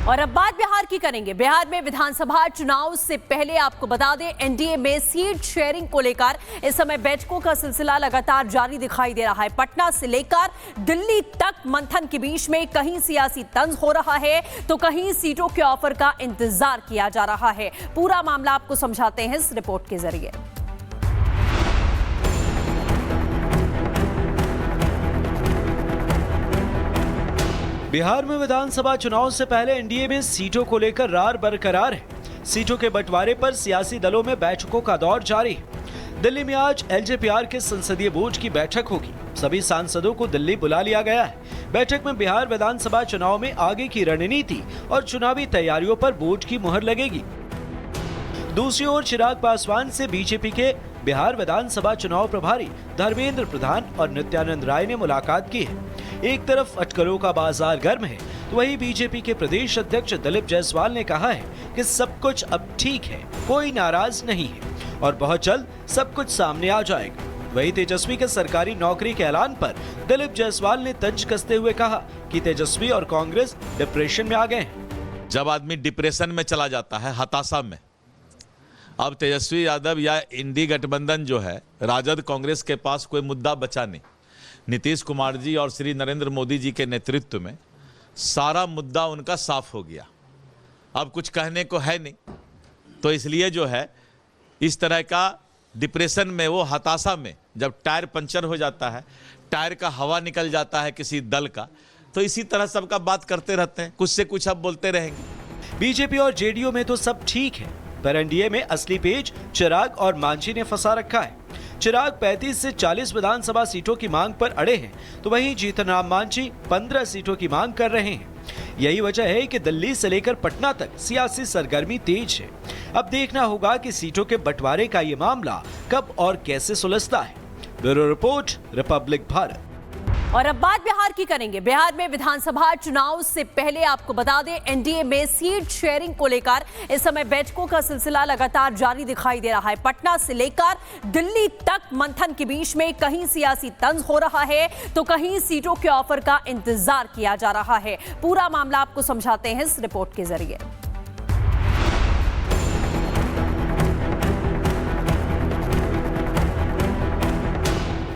और अब बात बिहार की करेंगे। बिहार में विधानसभा चुनाव से पहले आपको बता दें, एनडीए में सीट शेयरिंग को लेकर इस समय बैठकों का सिलसिला लगातार जारी दिखाई दे रहा है। पटना से लेकर दिल्ली तक मंथन के बीच में कहीं सियासी तंज हो रहा है तो कहीं सीटों के ऑफर का इंतजार किया जा रहा है। पूरा मामला आपको समझाते हैं इस रिपोर्ट के जरिए। बिहार में विधानसभा चुनाव से पहले एनडीए में सीटों को लेकर रार बरकरार है। सीटों के बंटवारे पर सियासी दलों में बैठकों का दौर जारी है। दिल्ली में आज एलजेपीआर के संसदीय बोर्ड की बैठक होगी। सभी सांसदों को दिल्ली बुला लिया गया है। बैठक में बिहार विधानसभा चुनाव में आगे की रणनीति और चुनावी तैयारियों पर बोर्ड की मुहर लगेगी। दूसरी ओर चिराग पासवान से बीजेपी के बिहार विधानसभा चुनाव प्रभारी धर्मेंद्र प्रधान और नित्यानंद राय ने मुलाकात की है। एक तरफ अटकलों का बाजार गर्म है तो वहीं बीजेपी के प्रदेश अध्यक्ष दिलीप जायसवाल ने कहा है कि सब कुछ अब ठीक है, कोई नाराज नहीं है और बहुत जल्द सब कुछ सामने आ जाएगा। वहीं तेजस्वी के सरकारी नौकरी के ऐलान पर दिलीप जायसवाल ने तंज कसते हुए कहा कि तेजस्वी और कांग्रेस डिप्रेशन में आ गए हैं। जब आदमी डिप्रेशन में चला जाता है, हताशा में, अब तेजस्वी यादव या इंडी गठबंधन जो है, राजद कांग्रेस के पास कोई मुद्दा बचा नहीं। नीतीश कुमार जी और श्री नरेंद्र मोदी जी के नेतृत्व में सारा मुद्दा उनका साफ हो गया। अब कुछ कहने को है नहीं, तो इसलिए जो है इस तरह का डिप्रेशन में, वो हताशा में, जब टायर पंचर हो जाता है, टायर का हवा निकल जाता है किसी दल का, तो इसी तरह सबका बात करते रहते हैं, कुछ से कुछ अब बोलते रहेंगे। बीजेपी और जेडीयू में तो सब ठीक है, पर एनडीए में असली पेच चिराग और मांझी ने फंसा रखा है। चिराग 35 से 40 विधानसभा सीटों की मांग पर अड़े हैं तो वहीं जीतन राम मांझी 15 सीटों की मांग कर रहे हैं। यही वजह है कि दिल्ली से लेकर पटना तक सियासी सरगर्मी तेज है। अब देखना होगा कि सीटों के बंटवारे का ये मामला कब और कैसे सुलझता है। Bureau report, Republic Bharat. और अब बात बिहार की करेंगे। बिहार में विधानसभा चुनाव से पहले आपको बता दें, एनडीए में सीट शेयरिंग को लेकर इस समय बैठकों का सिलसिला लगातार जारी दिखाई दे रहा है। पटना से लेकर दिल्ली तक मंथन के बीच में कहीं सियासी तंज हो रहा है तो कहीं सीटों के ऑफर का इंतजार किया जा रहा है। पूरा मामला आपको समझाते हैं इस रिपोर्ट के जरिए।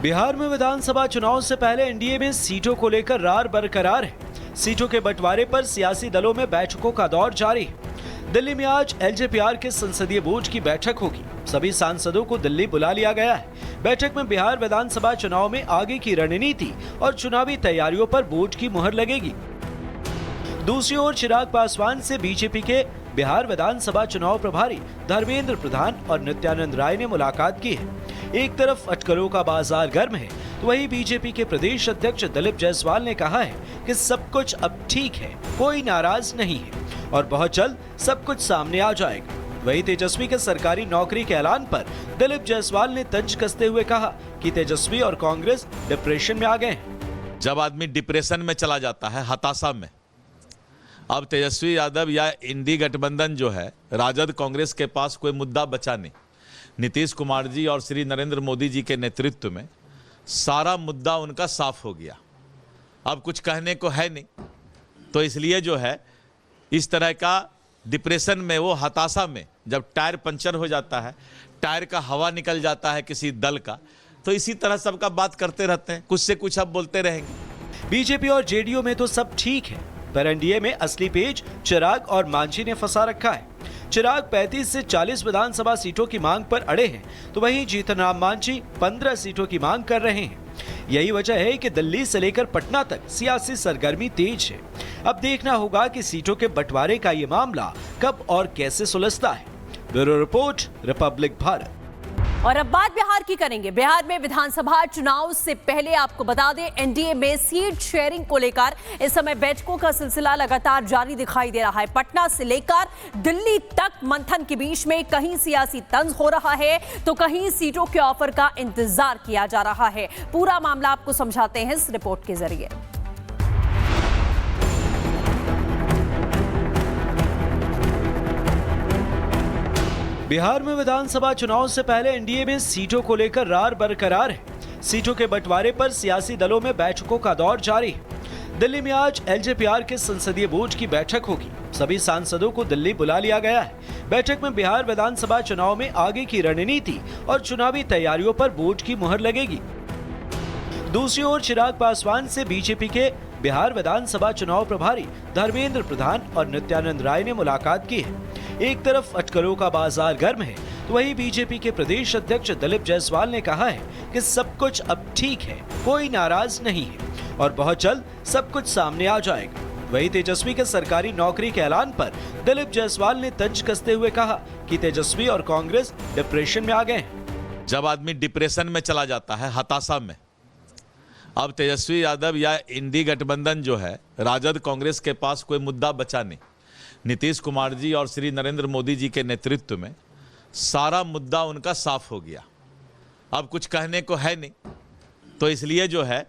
बिहार में विधानसभा चुनाव से पहले एनडीए में सीटों को लेकर रार बरकरार है। सीटों के बंटवारे पर सियासी दलों में बैठकों का दौर जारी है। दिल्ली में आज एलजेपीआर के संसदीय बोर्ड की बैठक होगी। सभी सांसदों को दिल्ली बुला लिया गया है। बैठक में बिहार विधानसभा चुनाव में आगे की रणनीति और चुनावी तैयारियों पर बोर्ड की मुहर लगेगी। दूसरी ओर चिराग पासवान से बीजेपी के बिहार विधानसभा चुनाव प्रभारी धर्मेंद्र प्रधान और नित्यानंद राय ने मुलाकात की है। एक तरफ अटकलों का बाजार गर्म है तो वहीं बीजेपी के प्रदेश अध्यक्ष दिलीप जायसवाल ने कहा है कि सब कुछ अब ठीक है, कोई नाराज नहीं है और बहुत जल्द सब कुछ सामने आ जाएगा। वहीं तेजस्वी के सरकारी नौकरी के ऐलान पर दिलीप जायसवाल ने तंज कसते हुए कहा कि तेजस्वी और कांग्रेस डिप्रेशन में आ गए हैं। जब आदमी डिप्रेशन में चला जाता है, हताशा में, अब तेजस्वी यादव या इंडी गठबंधन जो है, राजद कांग्रेस के पास कोई मुद्दा बचा नहीं। नीतीश कुमार जी और श्री नरेंद्र मोदी जी के नेतृत्व में सारा मुद्दा उनका साफ हो गया। अब कुछ कहने को है नहीं, तो इसलिए जो है इस तरह का डिप्रेशन में, वो हताशा में, जब टायर पंचर हो जाता है, टायर का हवा निकल जाता है किसी दल का, तो इसी तरह सबका बात करते रहते हैं, कुछ से कुछ अब बोलते रहेंगे। बीजेपी और जेडीयू में तो सब ठीक है, पर एनडीए में असली पेच चिराग और मांझी ने फंसा रखा है। चिराग 35 से 40 विधानसभा सीटों की मांग पर अड़े हैं तो वहीं जीतन राम मांझी 15 सीटों की मांग कर रहे हैं। यही वजह है कि दिल्ली से लेकर पटना तक सियासी सरगर्मी तेज है। अब देखना होगा कि सीटों के बंटवारे का ये मामला कब और कैसे सुलझता है। Bureau report, Republic Bharat. और अब बात बिहार की करेंगे। बिहार में विधानसभा चुनाव से पहले आपको बता दें, एनडीए में सीट शेयरिंग को लेकर इस समय बैठकों का सिलसिला लगातार जारी दिखाई दे रहा है। पटना से लेकर दिल्ली तक मंथन के बीच में कहीं सियासी तंज हो रहा है तो कहीं सीटों के ऑफर का इंतजार किया जा रहा है। पूरा मामला आपको समझाते हैं इस रिपोर्ट के जरिए। बिहार में विधानसभा चुनाव से पहले एनडीए में सीटों को लेकर रार बरकरार है। सीटों के बंटवारे पर सियासी दलों में बैठकों का दौर जारी है। दिल्ली में आज एलजेपीआर के संसदीय बोर्ड की बैठक होगी। सभी सांसदों को दिल्ली बुला लिया गया है। बैठक में बिहार विधानसभा चुनाव में आगे की रणनीति और चुनावी तैयारियों पर बोर्ड की मुहर लगेगी। दूसरी ओर चिराग पासवान से बीजेपी के बिहार विधानसभा चुनाव प्रभारी धर्मेंद्र प्रधान और नित्यानंद राय ने मुलाकात की है। एक तरफ अटकलों का बाजार गर्म है, तो वहीं बीजेपी के प्रदेश अध्यक्ष दिलीप जायसवाल ने कहा है कि सब कुछ अब ठीक है, कोई नाराज नहीं है और बहुत जल्द सब कुछ सामने आ जाएगा। वहीं तेजस्वी के सरकारी नौकरी के ऐलान पर दिलीप जायसवाल ने तंज कसते हुए कहा कि तेजस्वी और कांग्रेस डिप्रेशन में आ गए हैं। जब आदमी डिप्रेशन में चला जाता है, हताशा में, अब तेजस्वी यादव या इंडी गठबंधन जो है, राजद कांग्रेस के पास कोई मुद्दा बचा नहीं। नीतीश कुमार जी और श्री नरेंद्र मोदी जी के नेतृत्व में सारा मुद्दा उनका साफ हो गया। अब कुछ कहने को है नहीं, तो इसलिए जो है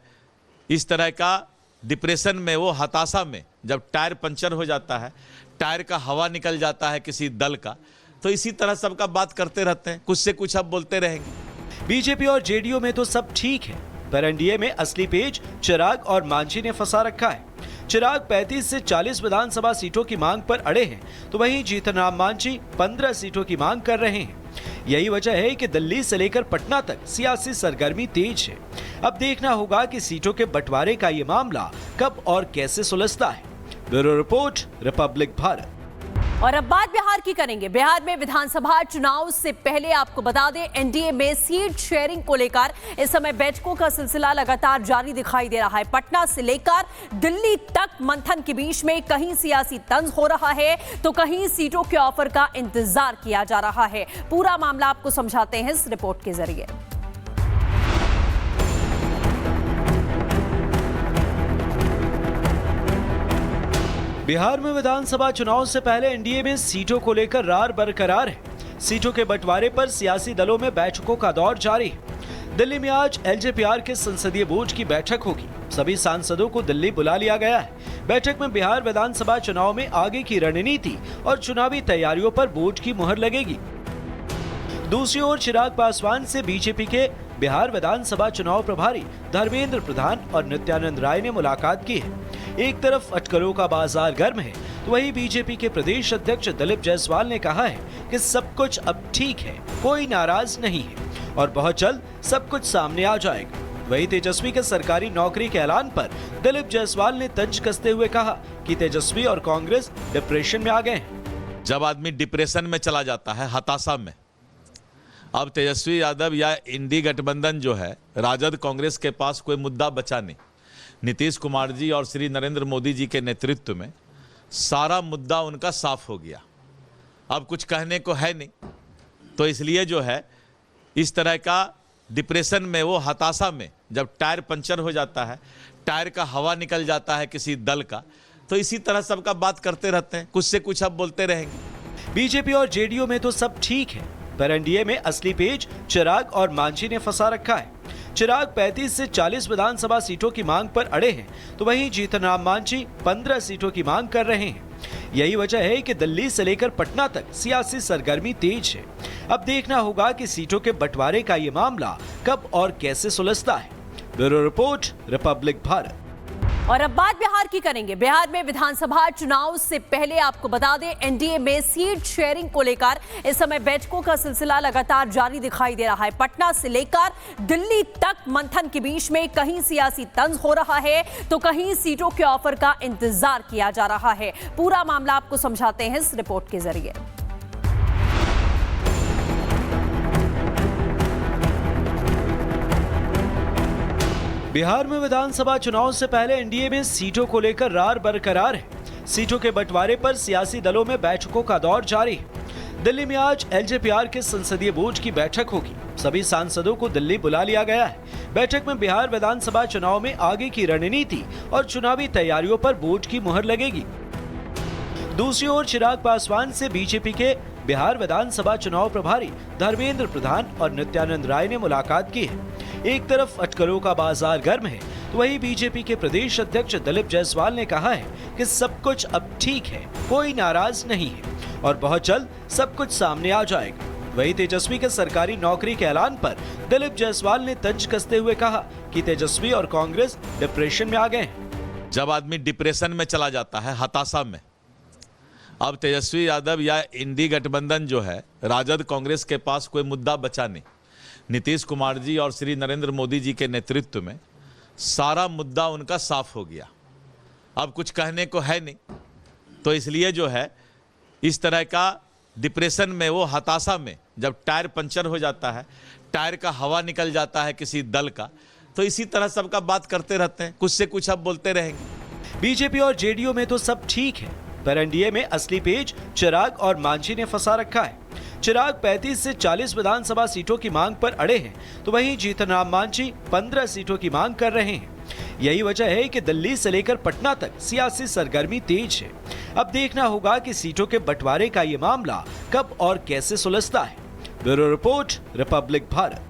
इस तरह का डिप्रेशन में, वो हताशा में, जब टायर पंचर हो जाता है, टायर का हवा निकल जाता है किसी दल का, तो इसी तरह सबका बात करते रहते हैं, कुछ से कुछ अब बोलते रहेंगे। बीजेपी और जेडीयू में तो सब ठीक है, पर एनडीए में असली पेच चिराग और मांझी ने फंसा रखा है। चिराग 35 से 40 विधानसभा सीटों की मांग पर अड़े हैं, तो वहीं जीतनराम मांझी 15 सीटों की मांग कर रहे हैं। यही वजह है कि दिल्ली से लेकर पटना तक सियासी सरगर्मी तेज है। अब देखना होगा कि सीटों के बंटवारे का ये मामला कब और कैसे सुलझता है। Bureau report, Republic Bharat. और अब बात बिहार की करेंगे। बिहार में विधानसभा चुनाव से पहले आपको बता दें, एनडीए में सीट शेयरिंग को लेकर इस समय बैठकों का सिलसिला लगातार जारी दिखाई दे रहा है। पटना से लेकर दिल्ली तक मंथन के बीच में कहीं सियासी तंज हो रहा है, तो कहीं सीटों के ऑफर का इंतजार किया जा रहा है। पूरा मामला आपको समझाते हैं इस रिपोर्ट के जरिए। बिहार में विधानसभा चुनाव से पहले एनडीए में सीटों को लेकर रार बरकरार है। सीटों के बंटवारे पर सियासी दलों में बैठकों का दौर जारी है। दिल्ली में आज एलजेपीआर के संसदीय बोर्ड की बैठक होगी। सभी सांसदों को दिल्ली बुला लिया गया है। बैठक में बिहार विधानसभा चुनाव में आगे की रणनीति और चुनावी तैयारियों पर बोर्ड की मुहर लगेगी। दूसरी ओर चिराग पासवान से बीजेपी के बिहार विधानसभा चुनाव प्रभारी धर्मेंद्र प्रधान और नित्यानंद राय ने मुलाकात की है। एक तरफ अटकलों का बाजार गर्म है, तो वहीं बीजेपी के प्रदेश अध्यक्ष दिलीप जायसवाल ने कहा है कि सब कुछ अब ठीक है, कोई नाराज नहीं है और बहुत जल्द सब कुछ सामने आ जाएगा। वहीं तेजस्वी के सरकारी नौकरी के ऐलान पर दिलीप जायसवाल ने तंज कसते हुए कहा कि तेजस्वी और कांग्रेस डिप्रेशन में आ गए हैं। जब आदमी डिप्रेशन में चला जाता है, हताशा में, अब तेजस्वी यादव या इंडी गठबंधन जो है, राजद कांग्रेस के पास कोई मुद्दा बचा नहीं। नीतीश कुमार जी और श्री नरेंद्र मोदी जी के नेतृत्व में सारा मुद्दा उनका साफ हो गया। अब कुछ कहने को है नहीं, तो इसलिए जो है इस तरह का डिप्रेशन में, वो हताशा में, जब टायर पंचर हो जाता है, टायर का हवा निकल जाता है किसी दल का, तो इसी तरह सबका बात करते रहते हैं, कुछ से कुछ अब बोलते रहेंगे। बीजेपी और जेडीयू में तो सब ठीक है, पर एनडीए में असली पेच चिराग और मांझी ने फंसा रखा है। चिराग 35 से 40 विधानसभा सीटों की मांग पर अड़े हैं, तो वहीं जीतनराम मांझी 15 सीटों की मांग कर रहे हैं। यही वजह है कि दिल्ली से लेकर पटना तक सियासी सरगर्मी तेज है। अब देखना होगा कि सीटों के बंटवारे का ये मामला कब और कैसे सुलझता है। Bureau report, Republic Bharat. और अब बात बिहार की करेंगे। बिहार में विधानसभा चुनाव से पहले आपको बता दें, एनडीए में सीट शेयरिंग को लेकर इस समय बैठकों का सिलसिला लगातार जारी दिखाई दे रहा है। पटना से लेकर दिल्ली तक मंथन के बीच में कहीं सियासी तंज हो रहा है, तो कहीं सीटों के ऑफर का इंतजार किया जा रहा है। पूरा मामला आपको समझाते हैं इस रिपोर्ट के जरिए। बिहार में विधानसभा चुनाव से पहले एनडीए में सीटों को लेकर रार बरकरार है। सीटों के बंटवारे पर सियासी दलों में बैठकों का दौर जारी है। दिल्ली में आज एलजेपीआर के संसदीय बोर्ड की बैठक होगी। सभी सांसदों को दिल्ली बुला लिया गया है। बैठक में बिहार विधानसभा चुनाव में आगे की रणनीति और चुनावी तैयारियों पर बोर्ड की मुहर लगेगी। दूसरी ओर चिराग पासवान से बीजेपी के बिहार विधानसभा चुनाव प्रभारी धर्मेंद्र प्रधान और नित्यानंद राय ने मुलाकात की है। एक तरफ अटकलों का बाजार गर्म है, तो वहीं बीजेपी के प्रदेश अध्यक्ष दिलीप जायसवाल ने कहा है कि सब कुछ अब ठीक है, कोई नाराज नहीं है और बहुत जल्द सब कुछ सामने आ जाएगा। वहीं तेजस्वी के सरकारी नौकरी के ऐलान पर दिलीप जायसवाल ने तंज कसते हुए कहा कि तेजस्वी और कांग्रेस डिप्रेशन में आ गए हैं। जब आदमी डिप्रेशन में चला जाता है, हताशा में, अब तेजस्वी यादव या इंडी गठबंधन जो है, राजद कांग्रेस के पास कोई मुद्दा बचा नहीं। नीतीश कुमार जी और श्री नरेंद्र मोदी जी के नेतृत्व में सारा मुद्दा उनका साफ हो गया, अब कुछ कहने को है नहीं। तो इसलिए जो है इस तरह का डिप्रेशन में, वो हताशा में, जब टायर पंचर हो जाता है, टायर का हवा निकल जाता है किसी दल का, तो इसी तरह सबका बात करते रहते हैं, कुछ से कुछ अब बोलते रहेंगे। बीजेपी और जेडीयू में तो सब ठीक है, पर एनडीए में असली पेच चिराग और मांझी ने फंसा रखा है। चिराग 35 से 40 विधानसभा सीटों की मांग पर अड़े हैं, तो वहीं जीतनराम मांझी 15 सीटों की मांग कर रहे हैं। यही वजह है कि दिल्ली से लेकर पटना तक सियासी सरगर्मी तेज है। अब देखना होगा कि सीटों के बंटवारे का ये मामला कब और कैसे सुलझता है। Bureau report, Republic Bharat.